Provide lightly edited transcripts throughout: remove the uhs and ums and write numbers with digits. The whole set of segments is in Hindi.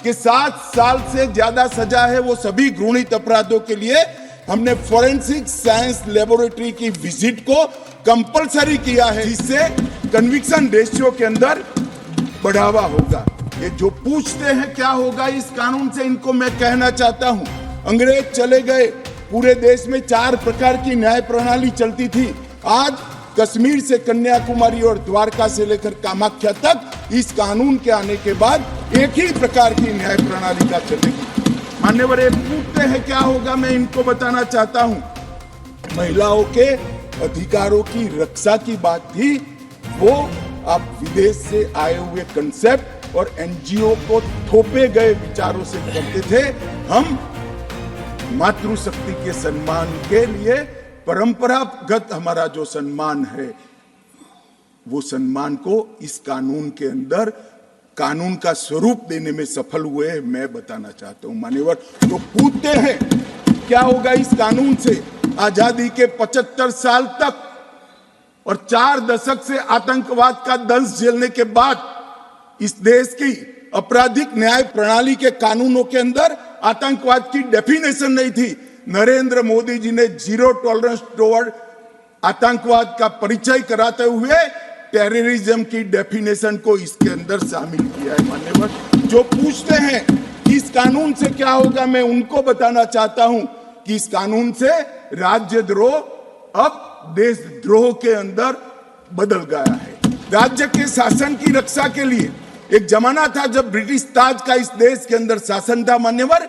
कि 7 साल से ज्यादा सजा है वो सभी घृणित अपराधों के लिए हमने फोरेंसिक साइंस लेबोरेटरी की विजिट को कंपलसरी किया है, जिससे कन्विक्शन रेशियो के अंदर बढ़ावा होगा। ये जो पूछते हैं क्या होगा इस कानून से, इनको मैं कहना चाहता हूं, अंग्रेज चले गए, पूरे देश में 4 प्रकार की न्याय प्रणाली चलती थी। आज कश्मीर से कन्याकुमारी और द्वारका से लेकर कामाख्या तक इस कानून के आने के बाद एक ही प्रकार की न्याय प्रणाली का चलेगी। मान्यवर, ये पूछते हैं क्या होगा, मैं इनको बताना चाहता हूं। महिलाओं के अधिकारों की रक्षा की बात थी, वो आप विदेश से आए हुए कंसेप्ट और एनजीओ को थोपे गए विचारों से करते थे। हम मातृशक्ति के सम्मान के लिए परंपरागत हमारा जो सम्मान है, वो सम्मान को इस कानून के अंदर कानून का स्वरूप देने में सफल हुए, मैं बताना चाहता हूं। मान्यवर, तो पूछते हैं क्या होगा इस कानून से। आजादी के 75 साल तक और 4 दशक से आतंकवाद का दंश झेलने के बाद इस देश की आपराधिक न्याय प्रणाली के कानूनों के अंदर आतंकवाद की डेफिनेशन नहीं थी। नरेंद्र मोदी जी ने जीरो टॉलरेंस टुवर्ड आतंकवाद का परिचय कराते हुए टेररिज्म की डेफिनेशन को इसके अंदर शामिल किया है। मान्यवर, जो पूछते हैं कि इस कानून से क्या होगा, मैं उनको बताना चाहता हूं कि इस कानून से राज्यद्रोह अब देशद्रोह के अंदर बदल गया है। राज्य के शासन की रक्षा के लिए एक जमाना था जब ब्रिटिश ताज का इस देश के अंदर शासन था। मान्यवर,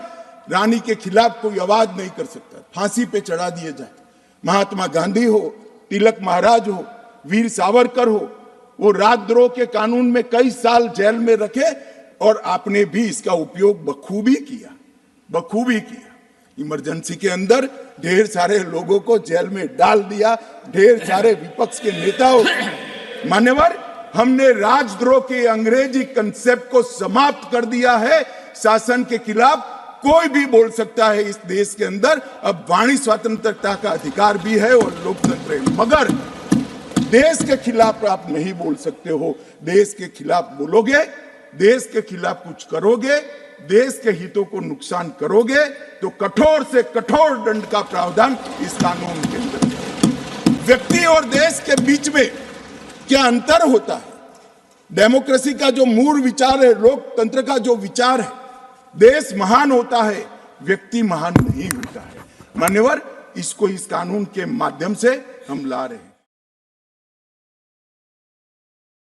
रानी के खिलाफ कोई आवाज नहीं कर सकता, फांसी पे चढ़ा दिए जाए। महात्मा गांधी हो, तिलक महाराज हो, वीर सावरकर हो, वो राजद्रोह के कानून में कई साल जेल में रखे और आपने भी इसका उपयोग बखूबी किया। इमरजेंसी के अंदर ढेर सारे लोगों को जेल में डाल दिया, ढेर सारे विपक्ष के नेताओं। मान्यवर, हमने राजद्रोह के अंग्रेजी कंसेप्ट को समाप्त कर दिया है। शासन के खिलाफ कोई भी बोल सकता है इस देश के अंदर। अब वाणी स्वतंत्रता का अधिकार भी है और लोकतंत्र है, मगर देश के खिलाफ आप नहीं बोल सकते हो। देश के खिलाफ बोलोगे, देश के खिलाफ कुछ करोगे, देश के हितों को नुकसान करोगे, तो कठोर से कठोर दंड का प्रावधान इस कानून के अंदर है। व्यक्ति और देश के बीच में क्या अंतर होता है? डेमोक्रेसी का जो मूल विचार है, लोकतंत्र का जो विचार है, देश महान होता है, व्यक्ति महान नहीं होता है। मान्यवर, इसको इस कानून के माध्यम से हम ला रहे हैं।